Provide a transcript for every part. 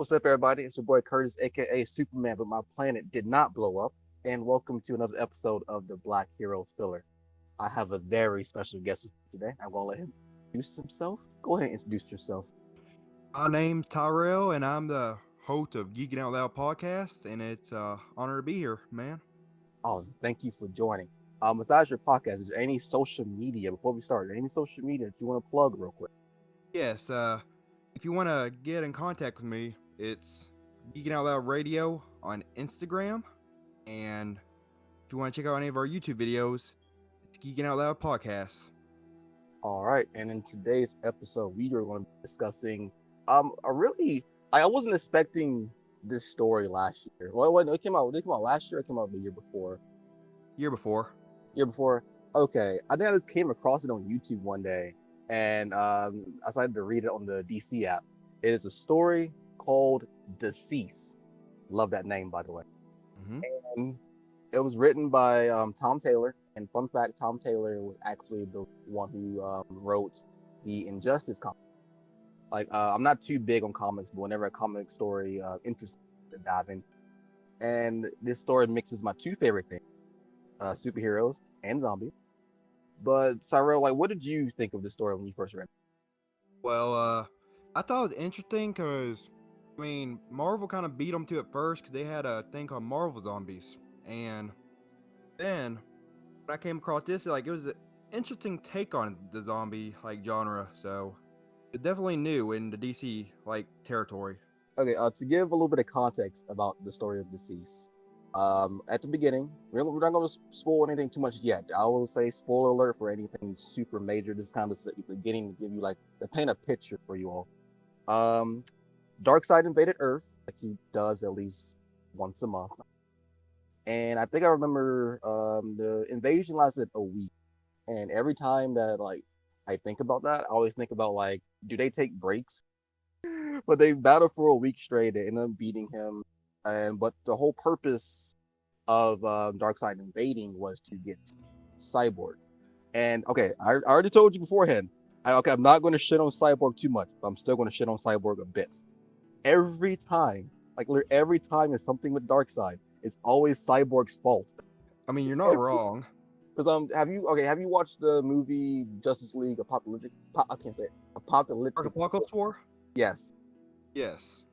What's up, everybody? It's your boy Curtis, aka Superman, but my planet did not blow up. And welcome to another episode of the Black Hero Filler. I have a very special guest today. I'm gonna let him introduce himself. Go ahead and introduce yourself. My name's Tyrel, and I'm the host of Geekinoutloud podcast, and it's honor to be here, man. Oh, thank you for joining. Besides your podcast, is there any social media before we start? Any social media that you want to plug real quick? Yes, if you want to get in contact with me, it's Geekinoutloud Radio on Instagram, and if you want to check out any of our YouTube videos, it's Geekinoutloud podcast. All right, and in today's episode, we are going to be discussing a really I wasn't expecting this story last year. Well, it came out. It came out last year. It came out the year before. Year before. Year before. Okay, I think I just came across it on YouTube one day, and I decided to read it on the DC app. It is a story called Dceased. Love that name, by the way. Mm-hmm. And it was written by Tom Taylor. And fun fact, Tom Taylor was actually the one who wrote the Injustice comic. I'm not too big on comics, but whenever a comic story interests me to dive in. And this story mixes my two favorite things, superheroes and zombies. But Tyrel, what did you think of the story when you first read it? Well, I thought it was interesting because, Marvel kind of beat them to it first because they had a thing called Marvel Zombies, and then when I came across this, it was an interesting take on the zombie genre. So it's definitely new in the DC territory. Okay, to give a little bit of context about the story of Deceased, at the beginning, we're not going to spoil anything too much yet. I will say spoiler alert for anything super major. This is kind of the beginning to give you to paint a picture for you all. Darkseid invaded Earth, like he does at least once a month. And I think I remember the invasion lasted a week. And every time that I think about that, I always think about do they take breaks? But they battled for a week straight. They ended up beating him. But the whole purpose of Darkseid invading was to get Cyborg. And okay, I already told you beforehand. I'm not going to shit on Cyborg too much, but I'm still going to shit on Cyborg a bit. Every time, every time is something with Darkseid, it's always Cyborg's fault. You're not wrong. Because have you watched the movie Justice League I can't say it. Apocalypse War? Yes. Yes.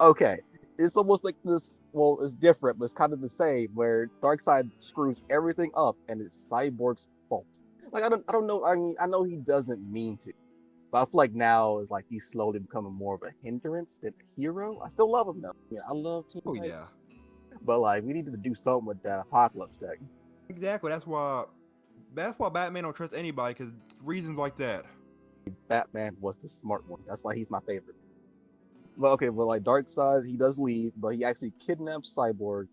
Okay. It's almost like this. Well, it's different, but it's kind of the same. Where Darkseid screws everything up, and it's Cyborg's fault. I don't know. I know he doesn't mean to, but I feel like now is he's slowly becoming more of a hindrance than a hero. I still love him though. Yeah, I love Teen Titans. Yeah. But we needed to do something with that Apocalypse tech. Exactly. That's why Batman don't trust anybody because reasons like that. Batman was the smart one. That's why he's my favorite. But Darkseid, he does leave, but he actually kidnaps Cyborg,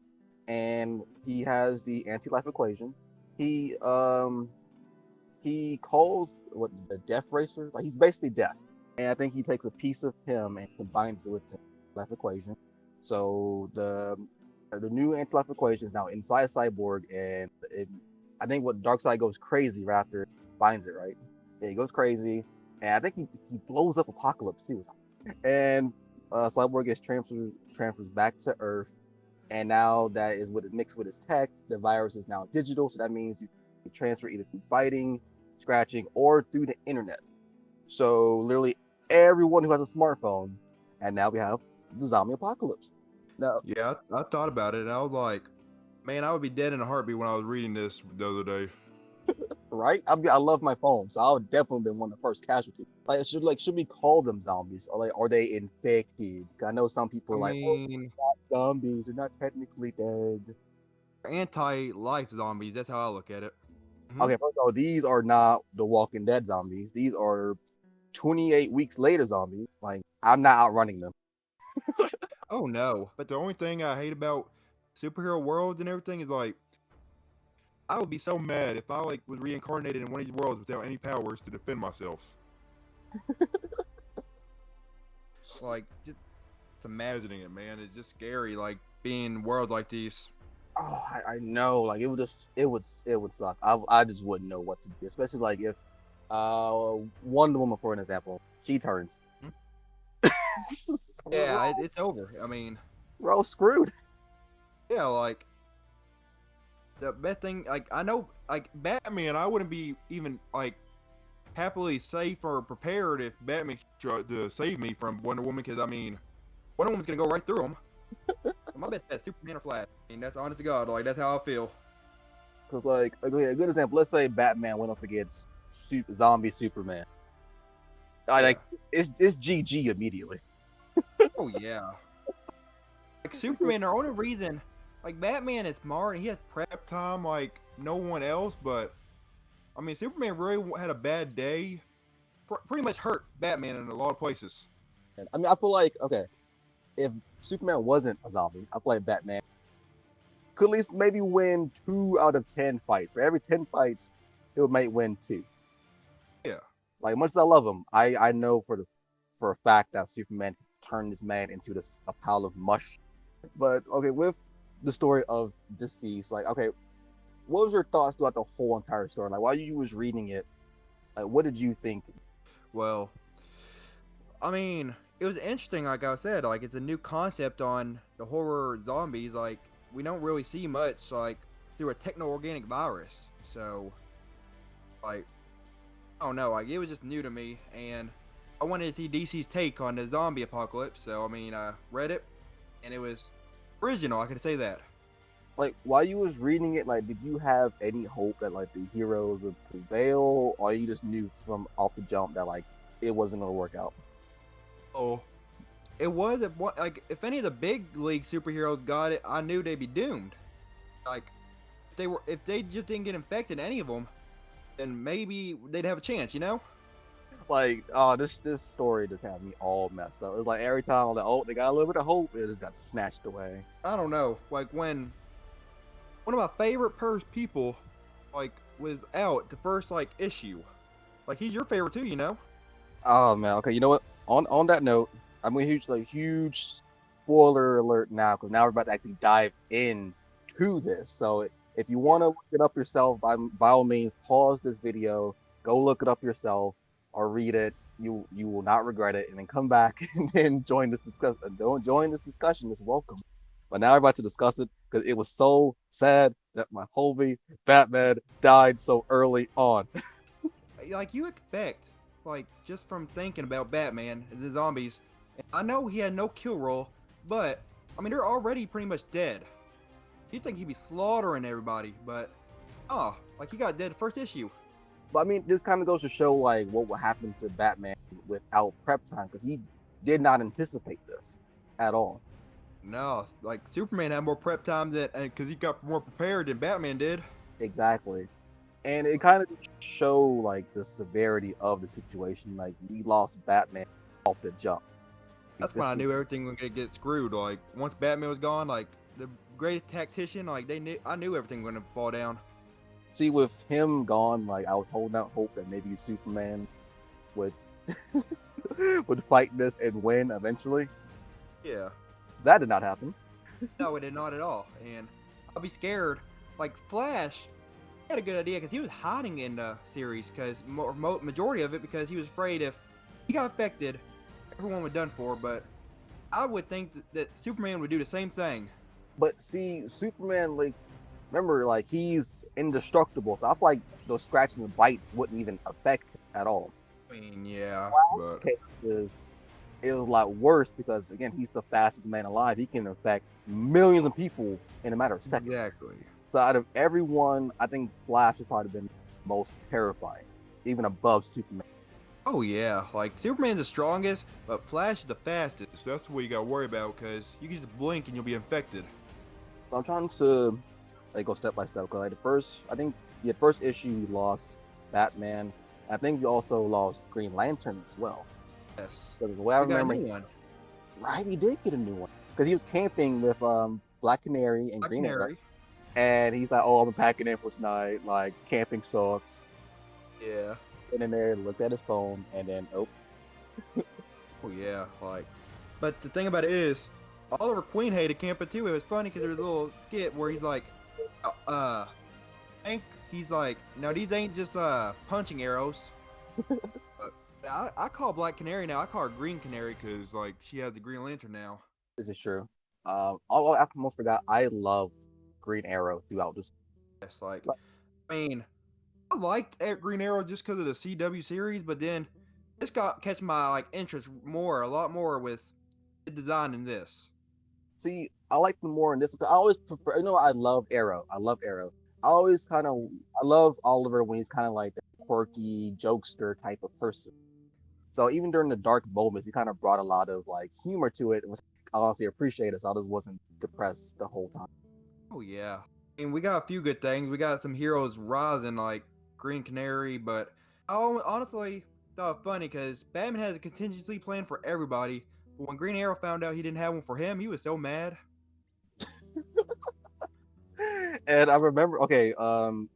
and he has the anti-life equation. He calls the Death Racer. He's basically death, and I think he takes a piece of him and combines it with the life equation. So the new anti-life equation is now inside Cyborg, and I think what Darkseid goes crazy right after finds it, right? Yeah, he goes crazy, and I think he blows up Apocalypse too, and Cyborg gets transfers back to Earth, and now that is what it mixed with his tech. The virus is now digital, so that means you can transfer either through biting, scratching, or through the internet. So literally everyone who has a smartphone, and now we have the zombie apocalypse. Now, yeah, I thought about it, and I was like, man, I would be dead in a heartbeat when I was reading this the other day. Right? I love my phone, so I would definitely been one of the first casualties. Should we call them zombies, or are they infected? I know some people they're not zombies, they're not technically dead. Anti-life zombies. That's how I look at it. Mm-hmm. Okay, first of all, these are not the Walking Dead zombies. These are 28 weeks later zombies. I'm not outrunning them. Oh no! But the only thing I hate about superhero worlds and everything is I would be so mad if I was reincarnated in one of these worlds without any powers to defend myself. Just imagining it, man, it's just scary. Being in worlds like these. Oh, I know. It would suck. I just wouldn't know what to do, especially if Wonder Woman, for an example, she turns. Yeah, it's over. I mean, We're all screwed. yeah, like the best thing, like I know, like Batman, I wouldn't be even like happily safe or prepared if Batman tried to save me from Wonder Woman, because I mean, Wonder Woman's gonna go right through him. So my best bet, Superman or Flash. I mean, that's honest to God, like that's how I feel. Because, like, okay, a good example, let's say Batman went up against zombie Superman. Yeah. Like, it's GG immediately. Oh yeah. Like Superman, the only reason, like Batman is smart and he has prep time like no one else, but I mean, Superman really had a bad day. Pretty much hurt Batman in a lot of places. I mean, I feel like, okay, if Superman wasn't a zombie, I feel like Batman could at least maybe win 2 out of 10 fights. For every 10 fights, he might win 2. Yeah. Like, much as I love him, I know for a fact that Superman turned this man into a pile of mush. But okay, with the story of Deceased, like, okay, what was your thoughts throughout the whole entire story? Like, while you was reading it, like, what did you think? Well, I mean, it was interesting. Like I said, like it's a new concept on the horror zombies. Like we don't really see much like through a techno-organic virus. So, like, I don't know. Like it was just new to me, and I wanted to see DC's take on the zombie apocalypse. So I mean, I read it, and it was original. I can say that. Like, while you was reading it, like, did you have any hope that like the heroes would prevail, or you just knew from off the jump that like it wasn't gonna work out? Oh, it was like if any of the big league superheroes got it, I knew they'd be doomed. Like if they just didn't get infected, any of them, then maybe they'd have a chance. You know? Like, oh, this story just had me all messed up. It's like every time I'm like, oh, they got a little bit of hope, it just got snatched away. I don't know. Like when one of my favorite people, like was out the first like issue. Like he's your favorite too, you know? Oh man, okay, you know what? On that note, I'm gonna huge spoiler alert now, because now we're about to actually dive into this. So if you want to look it up yourself, by all means, pause this video, go look it up yourself, or read it. You will not regret it, and then come back and then join this discussion. Don't join this discussion. It's welcome. But now we're about to discuss it because it was so sad that my homie Batman died so early on. Like you expect, like just from thinking about Batman and the zombies. I know he had no kill roll, but I mean they're already pretty much dead. You'd think he'd be slaughtering everybody, but like he got dead first issue. But I mean, this kind of goes to show like what would happen to Batman without prep time, because he did not anticipate this at all. No, like Superman had more prep time than, because he got more prepared than Batman did. Exactly. And it kind of show like the severity of the situation. Like, we lost Batman off the jump. That's when I knew everything was gonna get screwed. Like once Batman was gone, like the greatest tactician, like I knew everything was gonna fall down. See, with him gone, like I was holding out hope that maybe Superman would would fight this and win eventually. Yeah. That did not happen. No, it did not at all. And I'll be scared. Like Flash had a good idea because he was hiding in the series, because majority of it because he was afraid if he got affected, everyone was done for. But I would think that Superman would do the same thing. But see, Superman, like, remember, like, he's indestructible, so I feel like those scratches and bites wouldn't even affect him at all. I mean, yeah, Flash's case it was a lot worse because, again, he's the fastest man alive. He can infect millions of people in a matter of seconds. Exactly. So out of everyone, I think Flash has probably been most terrifying, even above Superman. Oh yeah, like Superman's the strongest, but Flash is the fastest. That's what you gotta worry about, because you can just blink and you'll be infected. So I'm trying to like go step by step. Cause like the first issue you lost Batman. I think you also lost Green Lantern as well. Yes. Because the way I remember, got a new one. right, he did get a new one because he was camping with Black Canary and Green Arrow, and he's like, "Oh, I'm packing in for tonight. Like, camping sucks." Yeah. Went in there, looked at his phone, and then Oh yeah, like. But the thing about it is, Oliver Queen hated camping too. It was funny because there was a little skit where he's like, he's like, no, these ain't just punching arrows. I call Black Canary now. I call her Green Canary because like she has the Green Lantern now. This is true. Although I almost forgot, I love Green Arrow throughout this. It's like, Like, I mean, I liked Green Arrow just because of the CW series, but then this got catch my like interest a lot more with the design in this. see, I like them more in this. I always prefer. I love Arrow. I love Arrow. I always I love Oliver when he's kind of like a quirky jokester type of person. So even during the dark moments, he kind of brought a lot of like humor to it. I honestly appreciate it. So I just wasn't depressed the whole time. Oh yeah, I mean we got a few good things. We got some heroes rising like Green Canary, but honestly thought it funny because Batman has a contingency plan for everybody. But when Green Arrow found out he didn't have one for him, he was so mad. And I remember, okay,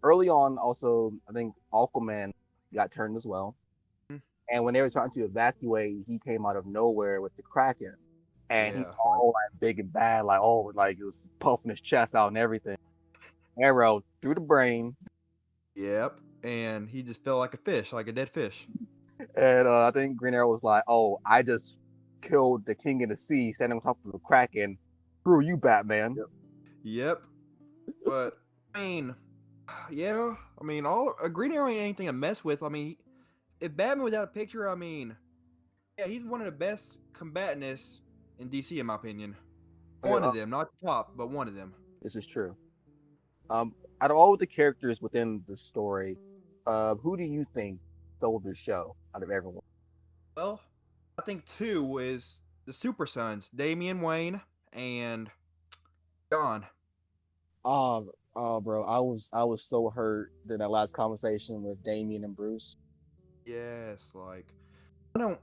early on, also I think Aquaman got turned as well. Mm. And when they were trying to evacuate, he came out of nowhere with the Kraken, and he's Yeah, like all like big and bad, like like it was puffing his chest out and everything. Arrow through the brain, yep, and he just felt like a fish, like a dead fish. and I think Green Arrow was like, "Oh, I just killed the King of the Sea, standing on top of the Kraken. Screw you, Batman." Yep. Yep, but I mean, yeah, I mean all a Green Arrow ain't anything to mess with. I mean, if Batman was out of picture, I mean, yeah, he's one of the best combatants in DC, in my opinion. Okay, One of them, not the top, but one of them. this is true. Um, Out of all the characters within the story, who do you think stole the show out of everyone? Well, I think two is the Super Sons, Damian Wayne and John. Bro, I was so hurt in that last conversation with Damien and Bruce. Yes, like I don't.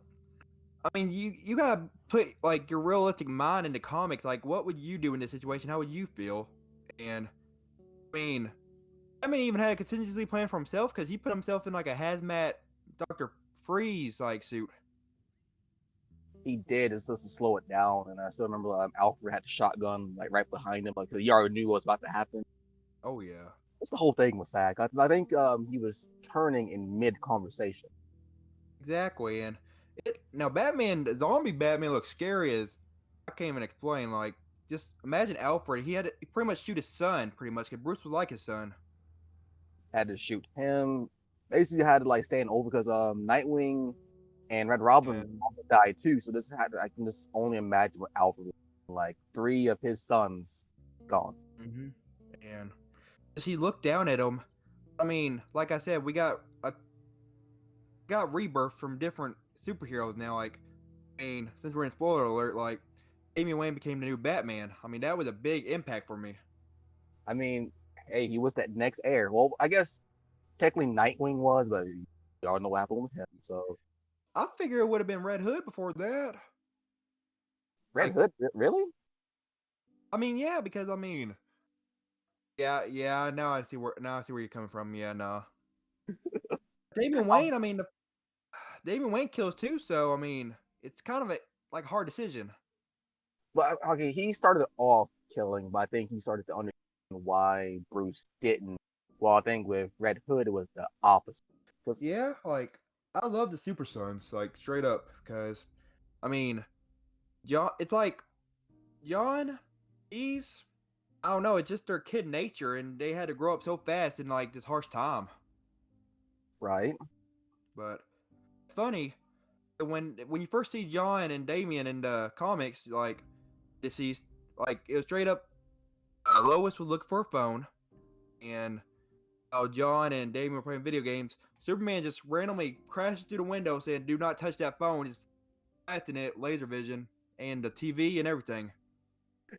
I mean, you gotta put like your realistic mind into comics. Like, what would you do in this situation? How would you feel? And I mean, Batman even had a contingency plan for himself because he put himself in like a hazmat Doctor Freeze like suit. He did it's just to slow it down, and I still remember Alfred had the shotgun like right behind him, like 'cause he already knew what was about to happen. Oh yeah, Just the whole thing was sad. I think he was turning in mid conversation. exactly. And now Batman, the zombie Batman looks scary as I can't even explain. Like, just imagine Alfred. He pretty much shoot his son, pretty much. Cause Bruce was like his son. Had to shoot him. Basically, had to like stand over because Nightwing and Red Robin And also died too. So I can just only imagine what Alfred was like. Three of his sons gone. mm-hmm. And as he looked down at him, I mean, like I said, we got rebirth from different superheroes now. Like, I mean, since we're in spoiler alert, like Damian Wayne became the new Batman. I mean, that was a big impact for me. I mean, hey, he was that next heir. Well, I guess technically Nightwing was, but y'all know what happened with him. So I figure it would have been Red Hood before that. Red Like, Hood, really? I mean, yeah, because I mean, yeah, yeah. Now I see where you're coming from. Yeah, no. Damian Um, Wayne. I mean, Damian Wayne kills too. So I mean, it's kind of a like hard decision. but okay, he started off killing, but I think he started to understand why Bruce didn't. Well, I think with Red Hood it was the opposite. Because Yeah, like I love the Super Sons, like straight up, because I mean, John. It's like John. He's I don't know. It's just their kid nature, and they had to grow up so fast in like this harsh time. right, But funny when you first see John and Damien in the comics, like Deceased, like it was straight up. Lois would look for a phone, and John and Damien were playing video games. Superman just randomly crashes through the window, saying, "Do not touch that phone." Just blasting it, laser vision, and the TV and everything.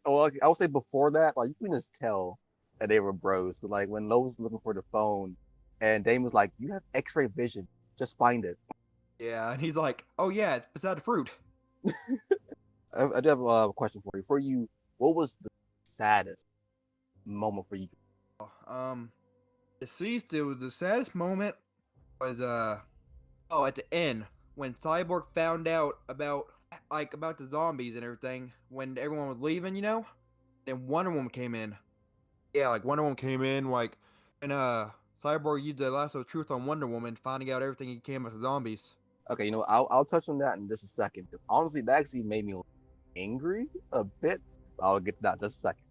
well, I would say before that, like you can just tell that they were bros. But like when Lois was looking for the phone, and Dame was like, "You have X-ray vision, just find it." Yeah, and he's like, "Oh yeah, it's beside the fruit." I do have a question for you. For you, what was the saddest moment for you? Um, Deceased. It was the saddest moment was at the end when Cyborg found out about the zombies and everything when everyone was leaving, then Wonder Woman came in. Yeah, like Wonder Woman came in, like, and Cyborg used the lasso of truth on Wonder Woman, finding out everything he came with the zombies. Okay, I'll touch on that in just a second. 'Cause honestly, that actually made me angry a bit. I'll get to that in just a second.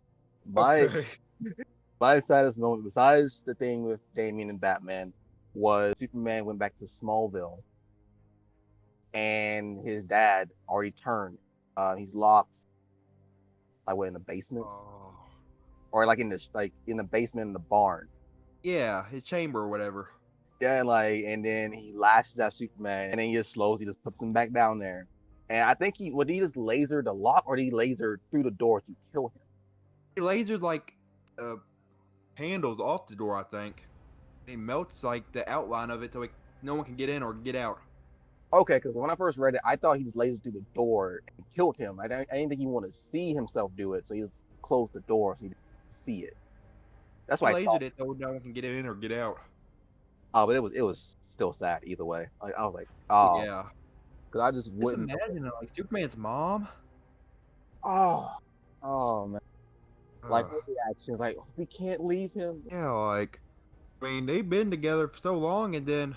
My Okay. my saddest moment, besides the thing with Damien and Batman, was Superman went back to Smallville, and his dad already turned. He's locked, like what, in the basements, Oh. or like in the basement in the barn. Yeah, his chamber or whatever. Yeah, and then he lashes at Superman, and then he just puts him back down there. And I think he just laser the lock, or did he laser through the door to kill him? He lasered like uh, handles off the door, I think. He melts like the outline of it so no one can get in or get out. Okay, because when I first read it, I thought he just lasered through the door and killed him. I didn't think he wanted to see himself do it, so he just closed the door so he didn't see it. That's He what I thought. lasered it so no one can get in or get out. Oh, but it was still sad either way. Like I was like, Oh, oh, yeah. because I just Just wouldn't. imagine like Superman's mom. Oh, oh man, like Uh, her reactions, like we can't leave him. yeah, like I mean they've been together for so long, and then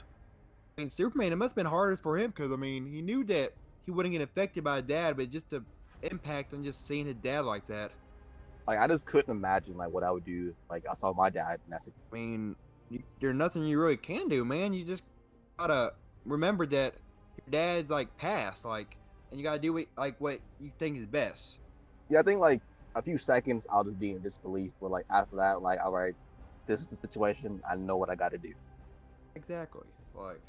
I mean Superman. It must have been hardest for him because I mean he knew that he wouldn't get affected by dad, but just the impact on just seeing his dad like that. Like I just couldn't imagine like what I would do if like I saw my dad and that's it. I mean, there's nothing you really can do, man. You just gotta remember that your dad's like passed, like, and you gotta do what you think is best. Yeah, I think like a few seconds I'll just be in disbelief, but like after that, like all right, this is the situation. I know what I got to do. Exactly. Like,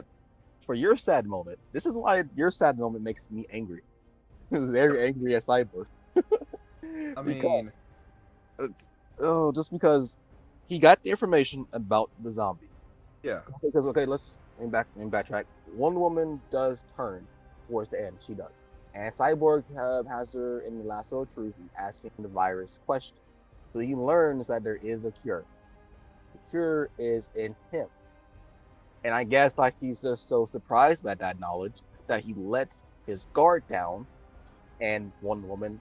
For your sad moment, this is why your sad moment makes me angry. Very angry at Cyborg. I because mean, just because he got the information about the zombie. yeah, Because okay, let me backtrack. One woman does turn towards the end. She does, and Cyborg has her in the lasso of truth, asking the virus question. So he learns that there is a cure. The cure is in him, and I guess like he's just so surprised by that knowledge that he lets his guard down, and one woman,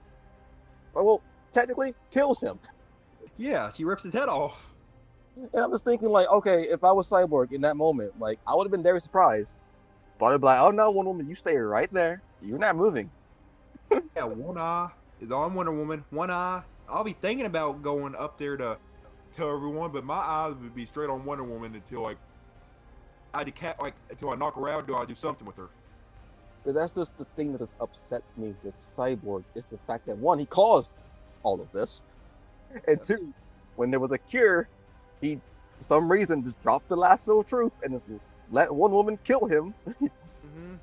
well, technically kills him. yeah, she rips his head off. And I was thinking, like, okay, if I was Cyborg in that moment, like, I would have been very surprised. But I'd be like, oh no, Wonder Woman, you stay right there. You're not moving. Yeah, one eye is on Wonder Woman. One eye. I'll be thinking about going up there to tell everyone, but my eyes would be straight on Wonder Woman until until I knock her out, until I do something with her. Because that's just the thing that just upsets me with Cyborg is the fact that one, he caused all of this, and Yes. two, when there was a cure, he for some reason just dropped the lasso of truth and just let one woman kill him.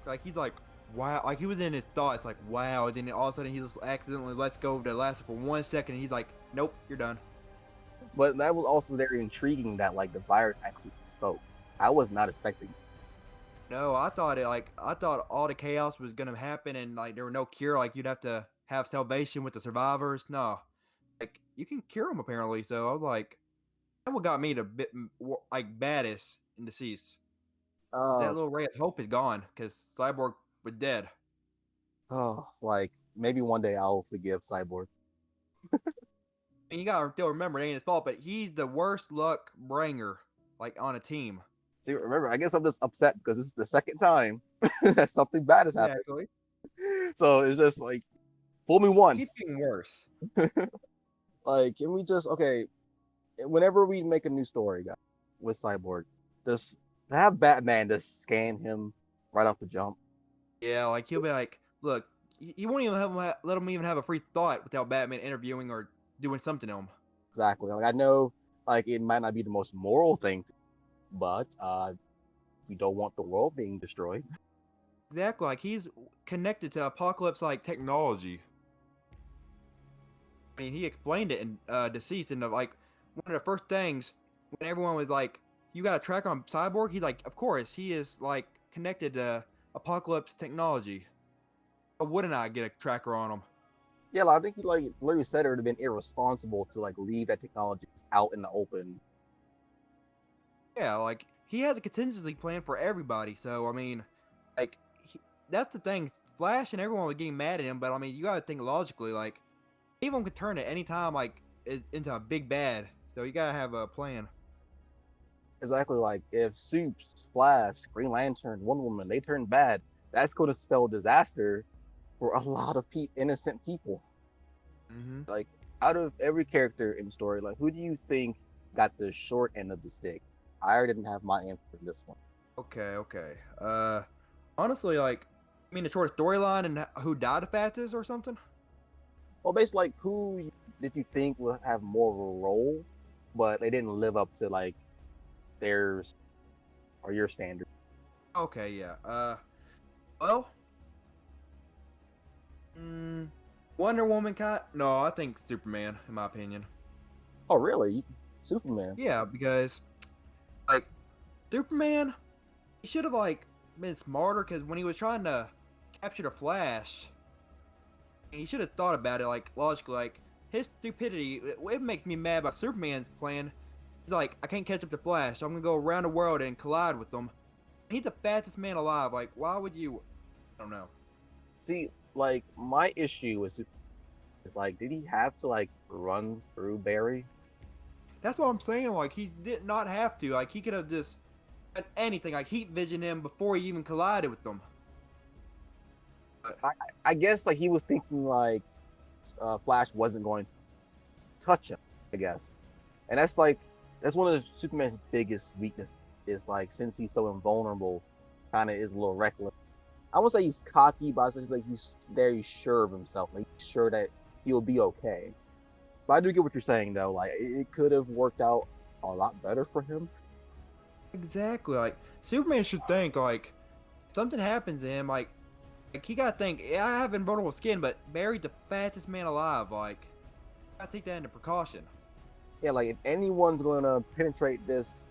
Like he's like, wow. Like he was in his thoughts, like wow. And then all of a sudden he just accidentally lets go of the lasso for 1 second. And he's like, nope, you're done. But that was also very intriguing that like the virus actually spoke. I was not expecting. No, I thought all the chaos was gonna happen and like there were no cure. Like you'd have to have salvation with the survivors. No, like you can cure them apparently. So I was like, that what got me to like baddest in Deceased. That Uh, little ray of hope is gone because Cyborg was dead. like maybe one day I'll forgive Cyborg. I mean, you gotta still remember it ain't his fault, but he's the worst luck bringer like on a team. See, remember, I guess I'm just upset because this is the second time that something bad has happened. Exactly. So it's just like, fool me Keeps once. getting worse. Like, can we just, okay, whenever we make a new story, guys, with Cyborg, just have Batman just scan him right off the jump. Yeah, like he'll be like, look, he won't even let him even have a free thought without Batman interviewing or doing something to him. Exactly. Like, I know, like, it might not be the most moral thing, but we don't want the world being destroyed. Exactly, like he's connected to apocalypse like technology. I mean, he explained it in Deceased, and like one of the first things when everyone was like, "You got a tracker on Cyborg?" He's like, "Of course, he is like connected to apocalypse technology. Why wouldn't I get a tracker on him?" Yeah, like, I think he, like, literally said it would have been irresponsible to, like, leave that technology out in the open. Yeah, like he has a contingency plan for everybody. So I mean, like that's the thing. Flash and everyone was getting mad at him, but I mean, you gotta think logically. Like anyone could turn at any time, like into a big bad. So you gotta have a plan. Exactly, like, if Supes, Flash, Green Lantern, Wonder Woman, they turn bad, that's going to spell disaster for a lot of innocent people. Mm-hmm. Like, out of every character in the story, like, who do you think got the short end of the stick? I already didn't have my answer for this one. Okay. Honestly, like, I mean, the short storyline and who died the fastest or something. Well, basically, like, who did you think would have more of a role, but they didn't live up to like theirs or your standard? Okay, yeah. Well, Wonder Woman kind. No, I think Superman, in my opinion. Oh, really? Superman? Yeah, because like Superman, he should have like been smarter. Because when he was trying to capture the Flash, he should have thought about it like logically. Like his stupidity, it makes me mad about Superman's plan. He's like, I can't catch up to Flash, so I'm gonna go around the world and collide with them. He's the fastest man alive. Like, why would you? I don't know. See, like, my issue with Superman is like, did he have to like run through Barry? That's what I'm saying. Like, he did not have to. Like, he could have just done anything. Like, heat vision him before he even collided with them. I guess like he was thinking like Flash wasn't going to touch him. I guess, and that's one of Superman's biggest weaknesses. Is like since he's so invulnerable, kind of is a little reckless. I won't say he's cocky, but I say like he's very sure of himself. Like he's sure that he'll be okay. But I do get what you're saying though. Like it could have worked out a lot better for him. Exactly. Like, Superman should think, like, something happens to him, like he gotta think, yeah, I have invulnerable skin, but Barry's the fastest man alive. Like, gotta take that into precaution. Yeah, like if anyone's gonna penetrate this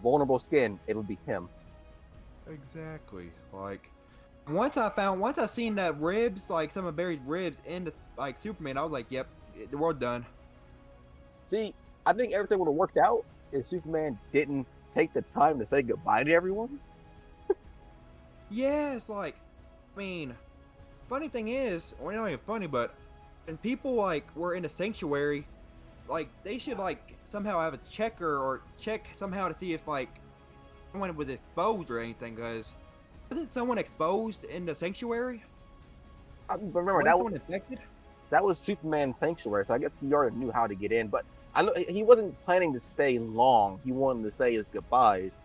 vulnerable skin, it'll be him. Exactly. Like, once I seen that ribs, like some of Barry's ribs in the like Superman, I was like, yep, the world done. See, I think everything would have worked out if Superman didn't take the time to say goodbye to everyone. Yeah, it's like, I mean, funny thing is, or not even funny, but when people like were in a sanctuary, like they should like somehow have a checker or check somehow to see if like someone was exposed or anything. Because wasn't someone exposed in the sanctuary? Remember Wasn't that someone was infected? Superman's sanctuary, so I guess he already knew how to get in. But I know he wasn't planning to stay long. He wanted to say his goodbyes,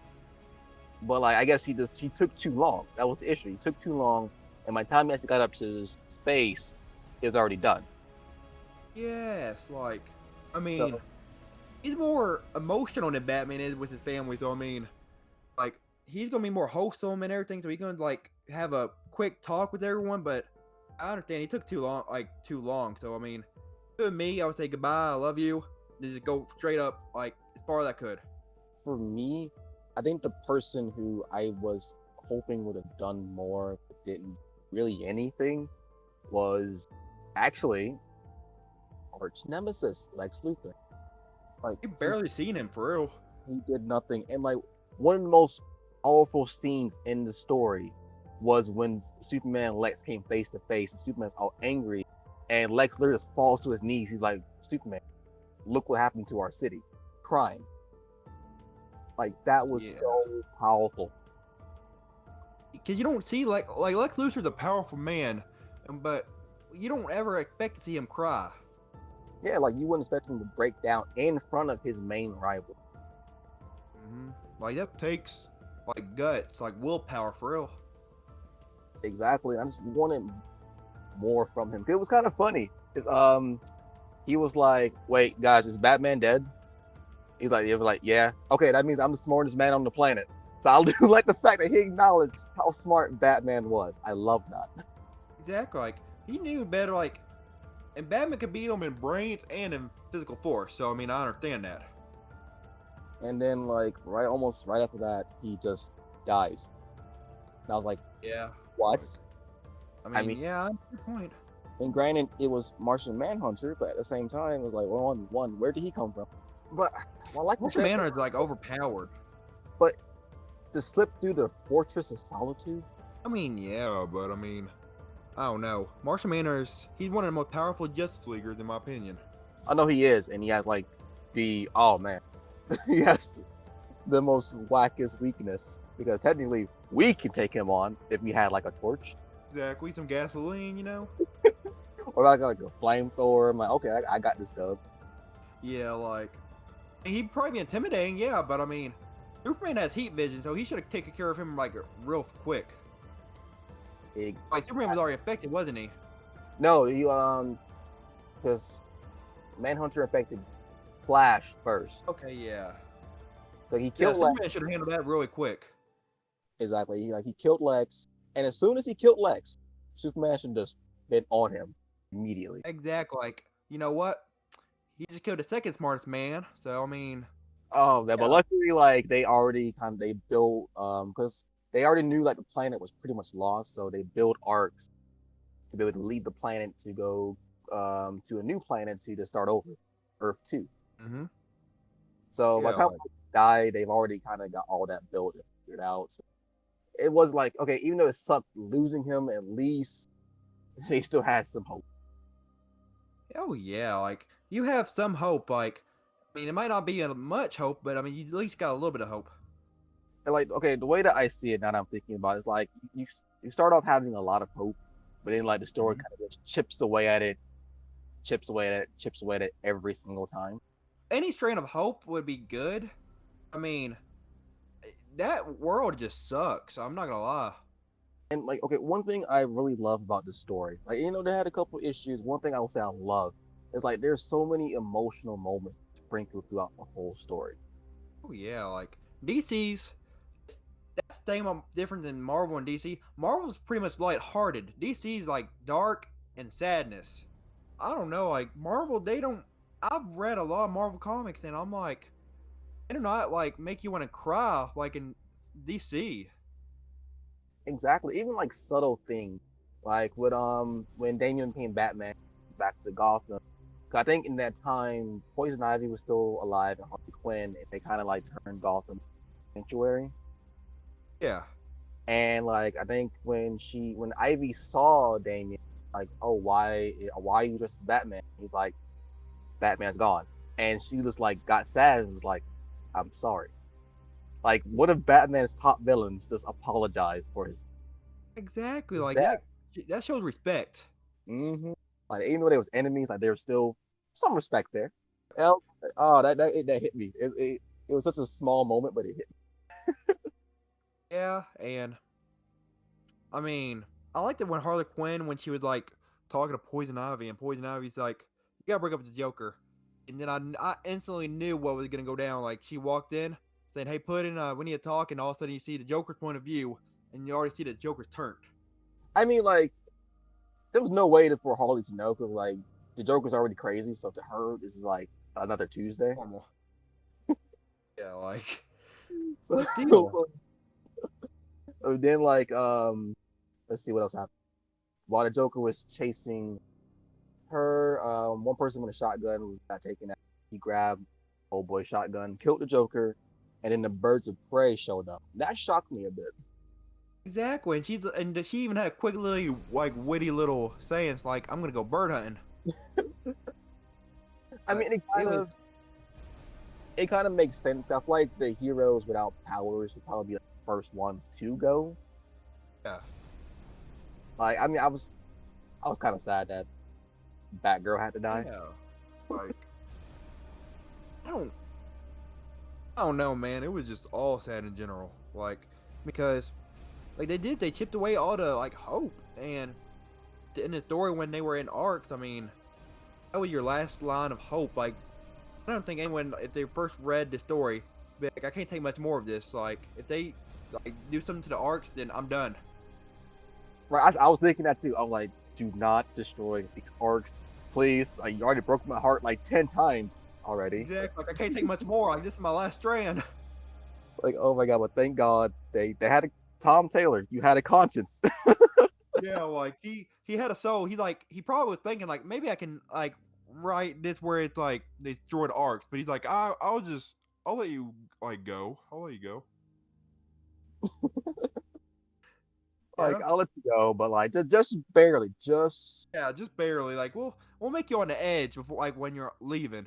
but like I guess he took too long. That was the issue. He took too long, and by the time he actually got up to space, it was already done. Yes, like, I mean, So he's more emotional than Batman is with his family. So I mean, like, he's gonna be more wholesome and everything. So he's gonna like have a quick talk with everyone. But I understand he took too long, like too long. So I mean, to me, I would say goodbye, I love you, and just go straight up, like as far as I could. for me, I think the person who I was hoping would have done more but didn't really anything was actually arch nemesis Lex Luthor. Like You barely seen him for real. he did nothing, and like one of the most powerful scenes in the story was when Superman and Lex came face to face, and Superman's all angry, and Lex literally just falls to his knees. He's like, "Superman, look what happened to our city," crying. Like that was Yeah. so powerful. Because you don't see like Lex Luthor's a powerful man, but you don't ever expect to see him cry. Yeah, like you wouldn't expect him to break down in front of his main rival. Like that takes like guts, like willpower for real. Exactly. I just wanted more from him. It was kind of funny. He was like, "Wait, guys, is Batman dead?" He's like, "He was like, yeah. Okay, that means I'm the smartest man on the planet." So I do like the fact that he acknowledged how smart Batman was. I love that. Exactly. Like he knew better. Like, and Batman could beat him in brains and in physical force. So I mean, I understand that. And then like almost right after that, he just dies. And I was like, Yeah. what? I mean, mean- yeah, good point. And granted, it was Martian Manhunter, but at the same time, it was like, well, where did he come from? But I like Martian Manhunter is like overpowered. but to slip through the Fortress of Solitude. I mean, yeah, but I mean, I don't know. Martian Manhunter's—he's one of the most powerful Justice Leaguers, in my opinion. I know he is, and he has like he has the most wackest weakness because technically we can take him on if we had like a torch Exactly, some gasoline, you know? or like a flamethrower. I'm like, okay, I got this dub. Yeah, like, he'd probably be intimidating, yeah, but I mean, Superman has heat vision, so he should have taken care of him, like, real quick. Like, Superman was already affected, wasn't he? No, you because Manhunter affected Flash first, Okay, yeah. so he Yeah, killed Lex. Superman should have handled that really quick. Exactly, he killed Lex, and as soon as he killed Lex, Superman should just been on him immediately. Exactly, like, you know what? He just killed the second smartest man, so, I mean... Oh, yeah, Yeah. but luckily, like they already they built because they already knew like the planet was pretty much lost, so they built arcs to be able to lead the planet to go to a new planet to start over, Earth 2. Mm-hmm. So by Yeah, the time like, they died, they've already kind of got all that built and figured out. So it was like, okay, even though it sucked losing him, at least they still had some hope. oh yeah, like, you have some hope, like, I mean, it might not be much hope, but I mean, you at least got a little bit of hope. And like, okay, the way that I see it now that I'm thinking about it is like you start off having a lot of hope, but then like the story Mhm. kind of just chips away at it, chips away at it, chips away at it every single time. Any strain of hope would be good. I mean, that world just sucks. I'm not gonna lie. And like, okay, one thing I really love about this story, like they had a couple issues. One thing I will say I love is like there's so many emotional moments sprinkled throughout the whole story. Oh yeah, like DC's that's the thing different than Marvel and DC. Marvel's pretty much lighthearted. DC's like dark and sadness. I don't know, like Marvel, they don't. I've read a lot of Marvel comics, and I'm like, they do not like make you want to cry like in DC. Exactly, even like subtle things, like with when Damian became Batman back to Gotham. 'Cause I think in that time Poison Ivy was still alive and Harley Quinn, and they kind of like turned Gotham sanctuary. Yeah. And like I think when Ivy saw Damian, like, oh, why are you dressed as Batman? He's like, Batman's gone, and she just like got sad and was like, I'm sorry. Like, what if Batman's top villains just apologize for his Exactly. Like death? that shows respect. Mm-hmm. Like even though they was enemies, like there was still some respect there. El- Oh, that hit me. It was such a small moment, but it hit me. Yeah, and I mean, I liked it when Harley Quinn when she was like talking to Poison Ivy, and Poison Ivy's like, "You gotta break up with the Joker," and then I instantly knew what was gonna go down. Like she walked in saying, "Hey, Puddin, we need to talk," and all of a sudden you see the Joker's point of view, and you already see the Joker's turned. I mean, like there was no way for Harley to know because like the Joker's already crazy, so to her this is like another Tuesday. Normal. Yeah, like So big deal. then like let's see what else happened. While the Joker was chasing her, one person with a shotgun got taken out. He grabbed old boy shotgun, killed the Joker, and then the birds of prey showed up. That shocked me a bit. Exactly, and she even had a quick little like witty little sayings like, "I'm gonna go bird hunting." I mean, It was it kind of makes sense. I feel like the heroes without powers would probably be like the first ones to go. yeah. Like, I mean, I was kind of sad that Batgirl had to die. Yeah. Like I don't I don't know, man. It was just all sad in general. Like because like they chipped away all the like hope and in the story when they were in arcs, I mean, that was your last line of hope. Like I don't think anyone if they first read the story, be like, I can't take much more of this. Like if they like do something to the arcs, then I'm done. Right? I was thinking that too. I'm like, do not destroy the arcs, please. Like, you already broke my heart like 10 times already. Exactly. Like I can't take much more. Like this is my last strand. Like, oh my god! But thank God they had a Tom Taylor. You had a conscience. Yeah, like he had a soul. He probably was thinking like maybe I can like write this where it's like they destroyed arcs, but he's like I'll let you like go. I'll let you go. Like, Yeah, I'll let you go, but like just barely, just yeah, just barely. Like we'll make you on the edge before like when you're leaving.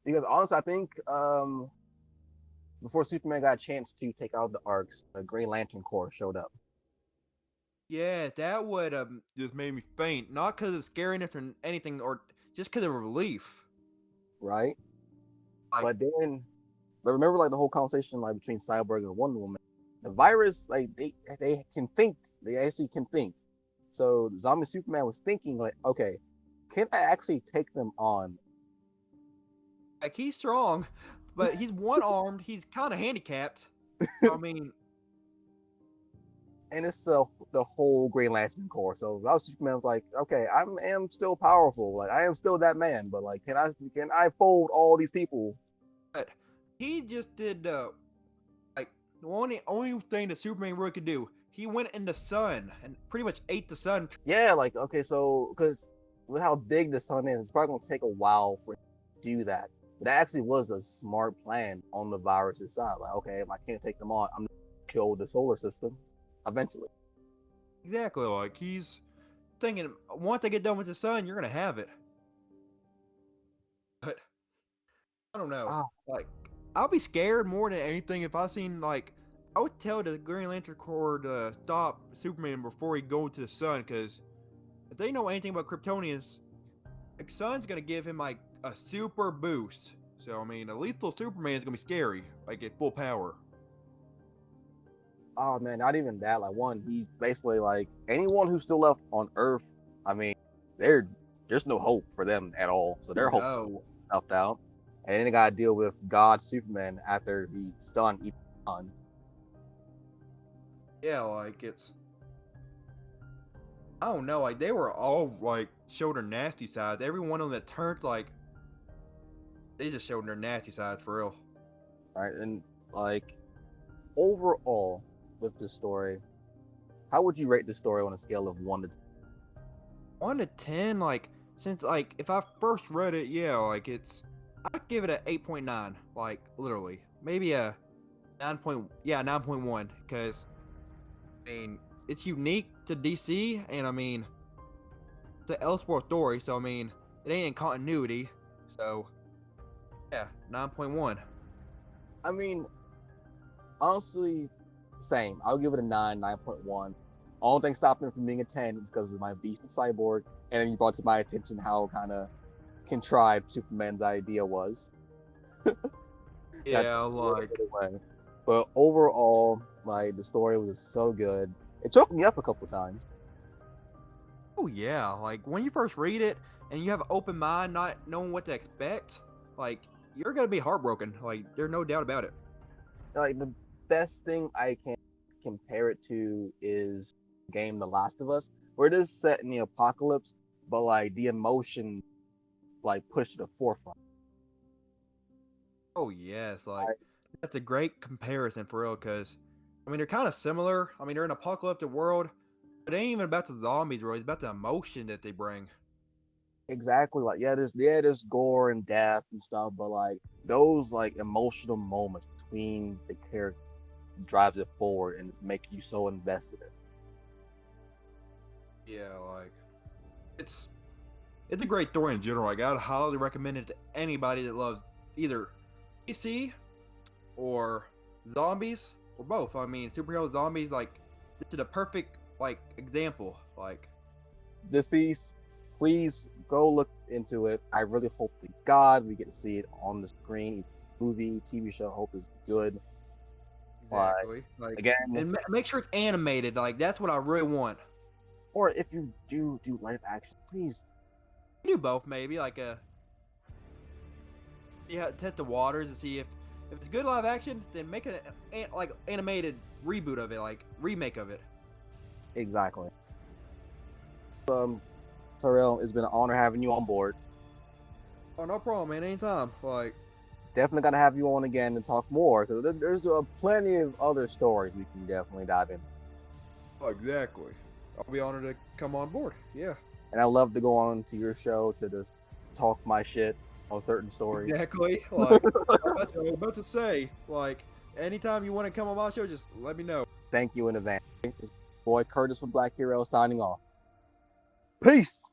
because honestly, I think before Superman got a chance to take out the arcs, the Green Lantern Corps showed up, Yeah, that would just made me faint. Not because of scariness or anything, or just because of relief. right? Like, But then, but remember, like the whole conversation like between Cyborg and Wonder Woman, the virus, like they can think, they actually can think. So Zombie Superman was thinking like, okay, can I actually take them on? he's strong, but he's one armed. He's kind of handicapped. I mean, And it's the whole Green Lantern Corps. So I was Superman was like, okay, I am still powerful, like I am still that man, but like, can I fold all these people? but he just did like the only thing that Superman really could do. He went in the sun and pretty much ate the sun. Yeah, like okay, so because with how big the sun is, it's probably gonna take a while for it to do that. But that actually was a smart plan on the virus's side. Like, okay, if I can't take them on, I'm gonna kill the solar system eventually. Exactly, like he's thinking once they get done with the sun, you're gonna have it. But I don't know. Ah, Like, I'll be scared more than anything if I seen like I would tell the Green Lantern Corps to stop Superman before he go to the sun, because if they know anything about Kryptonians, the sun's gonna give him like a super boost. So I mean, a lethal Superman is gonna be scary, like at full power. oh man, not even that. Like one, he's basically like anyone who's still left on Earth. I mean, there's no hope for them at all. So their hope No, is stuffed out. And then they gotta deal with God Superman after he's done eating on. yeah, like it's I don't know, like they were all like showed their nasty sides. Every one of them that turned like they just showed their nasty sides for real. Right? And like overall with the story, how would you rate the story on a scale of 1 to 10? 1 to 10, like since like if I first read it, yeah, like I'd give it a 8.9, like literally. Maybe a 9.1, because I mean it's unique to DC, and I mean it's an Elseworld story, so I mean it ain't in continuity. So yeah, 9.1. I mean, honestly, same. I'll give it a 9, 9.1. Only thing stopping it from being a 10 is because of my beef with Cyborg, and then you brought to my attention how kind of contrived Superman's idea was. That's Yeah, a little like bit away. But overall, like the story was so good. It choked me up a couple times. oh yeah, like when you first read it and you have an open mind, not knowing what to expect, like you're gonna be heartbroken. Like there's no doubt about it. Like the best thing I can compare it to is game The Last of Us, where it is set in the apocalypse, but like the emotion like pushed to the forefront. Oh yes, like Like, that's a great comparison for real, because I mean they're kind of similar. I mean they're in an apocalyptic world, but it ain't even about the zombies, really. It's about the emotion that they bring. exactly, like there's gore and death and stuff, but like those like emotional moments between the character drives it forward and just makes you so invested in it. Yeah, like it's it's a great story in general. Like I'd highly recommend it to anybody that loves either DC or zombies or both. I mean, superhero zombies, like this is a perfect like example. Like, Deceased, please go look into it. I really hope to God we get to see it on the screen. Movie, TV show, hope is good. But exactly. Like, again, and make sure it's animated. Like that's what I really want. or if you do live action, please. Do both maybe. Like yeah, test the waters and see if it's good live action, then make a like animated reboot of it, like remake of it. Exactly. Tyrel, it's been an honor having you on board. Oh, no problem, man. Anytime. Like, Definitely got to have you on again and talk more because there's plenty of other stories we can definitely dive in. oh, exactly. I'll be honored to come on board. Yeah. And I love to go on to your show to just talk my shit on certain stories. Exactly. Like, I was about to say, like, anytime you want to come on my show, just let me know. Thank you in advance. It's boy Curtis from Black Hero signing off. Peace.